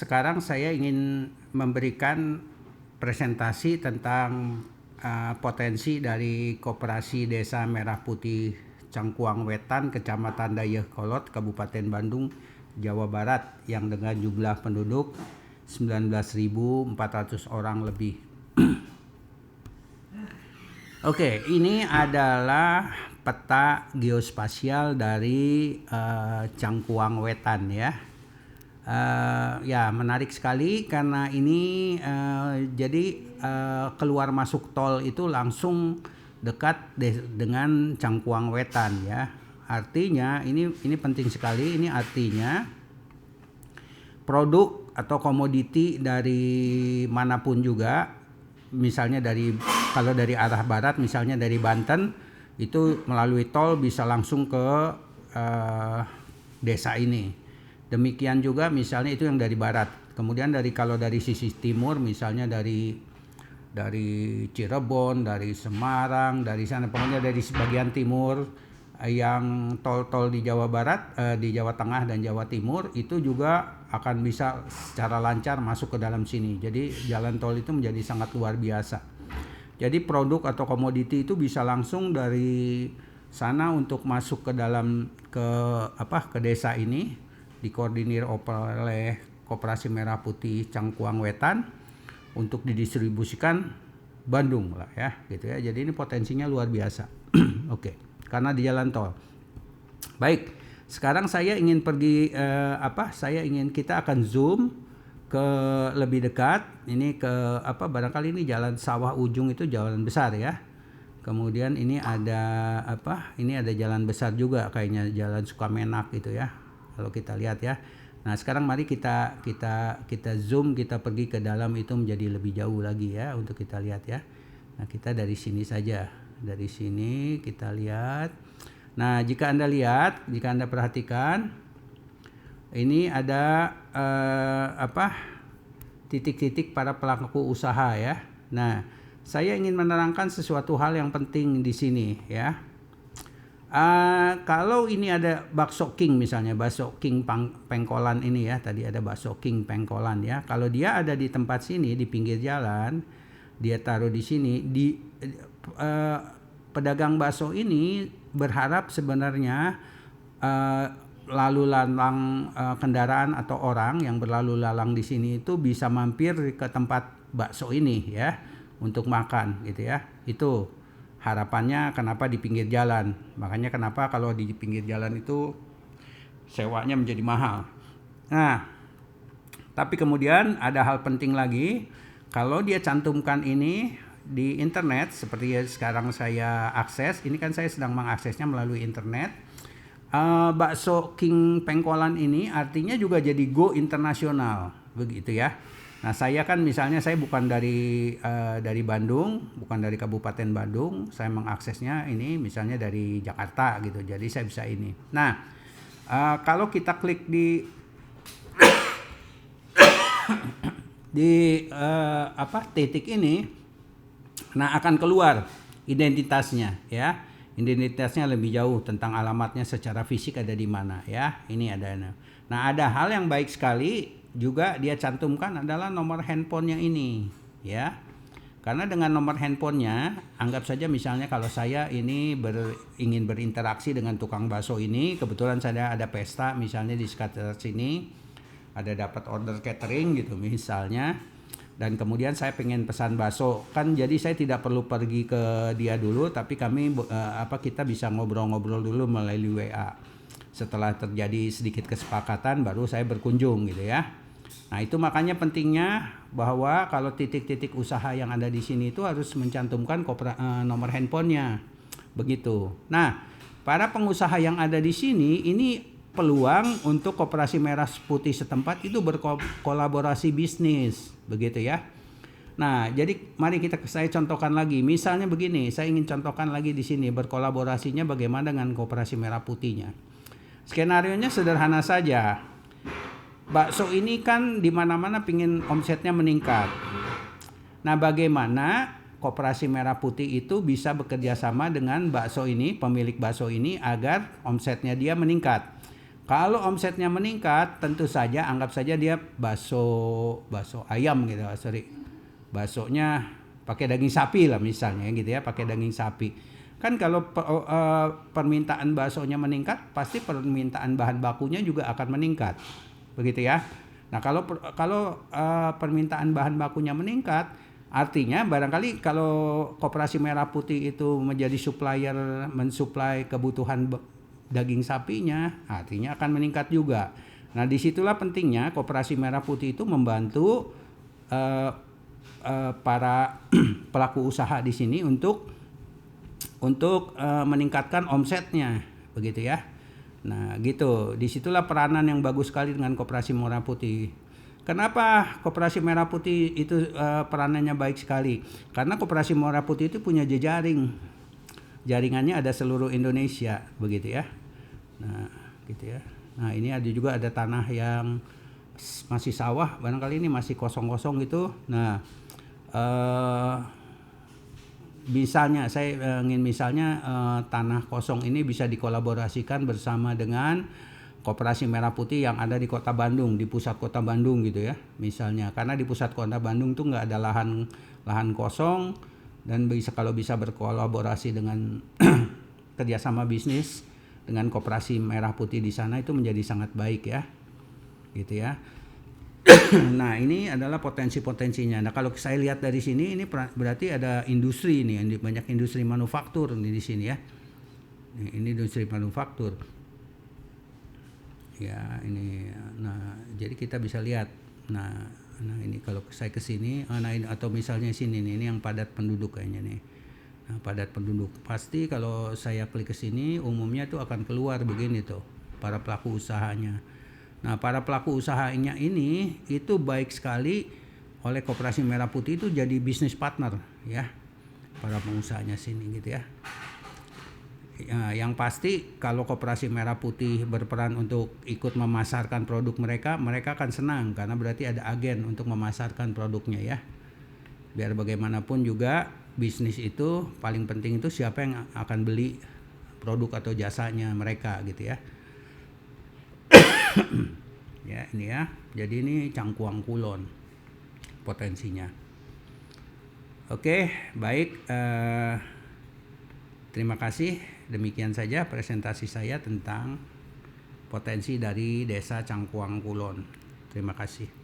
Sekarang saya ingin memberikan presentasi tentang potensi dari Koperasi Desa Merah Putih Cangkuang Wetan, Kecamatan Dayakolot, Kabupaten Bandung, Jawa Barat yang dengan jumlah penduduk 19.400 orang lebih. Oke, ini adalah peta geospasial dari Cangkuang Wetan ya. Ya menarik sekali karena ini jadi keluar masuk tol itu langsung dekat dengan Cangkuang Wetan ya. Artinya ini penting sekali. Ini artinya produk atau komoditi dari manapun juga, misalnya kalau dari arah barat, misalnya dari Banten, itu melalui tol bisa langsung ke desa ini. Demikian juga misalnya itu yang dari barat. Kemudian kalau dari sisi timur, misalnya dari Cirebon, dari Semarang, dari sana, pokoknya dari sebagian timur yang tol-tol di Jawa Barat, di Jawa Tengah dan Jawa Timur itu juga akan bisa secara lancar masuk ke dalam sini. Jadi jalan tol itu menjadi sangat luar biasa. Jadi produk atau komoditi itu bisa langsung dari sana untuk masuk ke dalam ke desa ini, dikoordinir oleh Koperasi Merah Putih Cangkuang Wetan untuk didistribusikan Bandung lah ya, gitu ya. Jadi ini potensinya luar biasa. Oke, karena di jalan tol. Baik, sekarang saya ingin kita akan zoom ke lebih dekat. Ini ke barangkali ini jalan Sawah Ujung, itu jalan besar ya. Kemudian ini ada ini ada jalan besar juga, kayaknya Jalan Sukamenak gitu ya, kalau kita lihat ya. Nah sekarang mari kita zoom, kita pergi ke dalam itu menjadi lebih jauh lagi ya untuk kita lihat ya. Nah kita dari sini saja, dari sini kita lihat. Nah jika Anda perhatikan, ini ada titik-titik para pelaku usaha ya. Nah saya ingin menerangkan sesuatu hal yang penting di sini ya. Kalau ini ada bakso king, misalnya bakso king Pengkolan ini ya, tadi ada bakso king Pengkolan ya. Kalau dia ada di tempat sini di pinggir jalan, dia taruh di sini, pedagang bakso ini berharap sebenarnya lalu lalang kendaraan atau orang yang berlalu lalang di sini itu bisa mampir ke tempat bakso ini ya untuk makan gitu ya. Itu harapannya kenapa di pinggir jalan. Makanya kenapa kalau di pinggir jalan itu sewanya menjadi mahal. Nah, tapi kemudian ada hal penting lagi. Kalau dia cantumkan ini di internet, seperti sekarang saya akses, ini kan saya sedang mengaksesnya melalui internet. Bakso King Pengkolan ini artinya juga jadi go internasional, begitu ya. Nah saya kan misalnya saya bukan dari Bandung, bukan dari Kabupaten Bandung, saya mengaksesnya ini misalnya dari Jakarta gitu, jadi saya bisa ini. Nah kalau kita klik di titik ini, nah akan keluar identitasnya ya. Identitasnya lebih jauh tentang alamatnya secara fisik ada di mana ya. Ini ada. Nah ada hal yang baik sekali juga dia cantumkan adalah nomor handphonenya ini ya. Karena dengan nomor handphonenya, anggap saja misalnya kalau saya ini ingin berinteraksi dengan tukang bakso ini, kebetulan saya ada pesta misalnya di sekitar sini, ada dapat order catering gitu misalnya, dan kemudian saya pengen pesan bakso kan, jadi saya tidak perlu pergi ke dia dulu, tapi kita bisa ngobrol-ngobrol dulu melalui WA. Setelah terjadi sedikit kesepakatan baru saya berkunjung gitu ya. Nah itu makanya pentingnya bahwa kalau titik-titik usaha yang ada di sini itu harus mencantumkan nomor handphonenya, begitu. Nah para pengusaha yang ada di sini ini peluang untuk Koperasi Merah Putih setempat itu berkolaborasi bisnis, begitu ya. Nah jadi mari saya contohkan lagi. Misalnya begini, saya ingin contohkan lagi di sini berkolaborasinya bagaimana dengan Koperasi Merah Putihnya. Skenarionya sederhana saja. Bakso ini kan di mana-mana pingin omsetnya meningkat. Nah, bagaimana Koperasi Merah Putih itu bisa bekerja sama dengan bakso ini, pemilik bakso ini agar omsetnya dia meningkat. Kalau omsetnya meningkat, tentu saja anggap saja dia bakso ayam gitu, sorry. Baksonya pakai daging sapi lah misalnya gitu ya, pakai daging sapi. Kan kalau permintaan baksonya meningkat, pasti permintaan bahan bakunya juga akan meningkat. Begitu ya. Nah, kalau permintaan bahan bakunya meningkat, artinya barangkali kalau Koperasi Merah Putih itu menjadi supplier mensuplai kebutuhan daging sapinya, artinya akan meningkat juga. Nah, disitulah pentingnya Koperasi Merah Putih itu membantu para pelaku usaha di sini untuk meningkatkan omsetnya, begitu ya. Nah, gitu. Disitulah peranan yang bagus sekali dengan Koperasi Merah Putih. Kenapa Koperasi Merah Putih itu peranannya baik sekali? Karena Koperasi Merah Putih itu punya jejaring. Jaringannya ada seluruh Indonesia, begitu ya. Nah, gitu ya. Nah, ini juga ada tanah yang masih sawah, barangkali ini masih kosong-kosong gitu. Nah, misalnya saya ingin tanah kosong ini bisa dikolaborasikan bersama dengan Koperasi Merah Putih yang ada di Kota Bandung, di pusat Kota Bandung gitu ya. Misalnya, karena di pusat Kota Bandung tuh nggak ada lahan kosong, dan kalau bisa berkolaborasi dengan kerjasama bisnis dengan Koperasi Merah Putih di sana itu menjadi sangat baik ya, gitu ya. Nah, ini adalah potensi-potensinya. Nah, kalau saya lihat dari sini, ini berarti ada industri ini, banyak industri manufaktur di sini ya. Ini industri manufaktur. Ya, ini. Nah, jadi kita bisa lihat. Nah ini kalau saya ke sini, atau misalnya sini nih, ini yang padat penduduk kayaknya nih. Nah, padat penduduk. Pasti kalau saya klik ke sini, umumnya tuh akan keluar begini tuh, para pelaku usahanya. Nah, para pelaku usahanya ini itu baik sekali oleh Koperasi Merah Putih itu jadi bisnis partner ya, para pengusahanya sini gitu ya. Ya, yang pasti kalau Koperasi Merah Putih berperan untuk ikut memasarkan produk mereka akan senang karena berarti ada agen untuk memasarkan produknya ya. Biar bagaimanapun juga bisnis itu paling penting itu siapa yang akan beli produk atau jasanya mereka gitu ya. Ya, ini ya. Jadi ini Cangkuang Kulon potensinya. Oke, baik. Terima kasih. Demikian saja presentasi saya tentang potensi dari Desa Cangkuang Kulon. Terima kasih.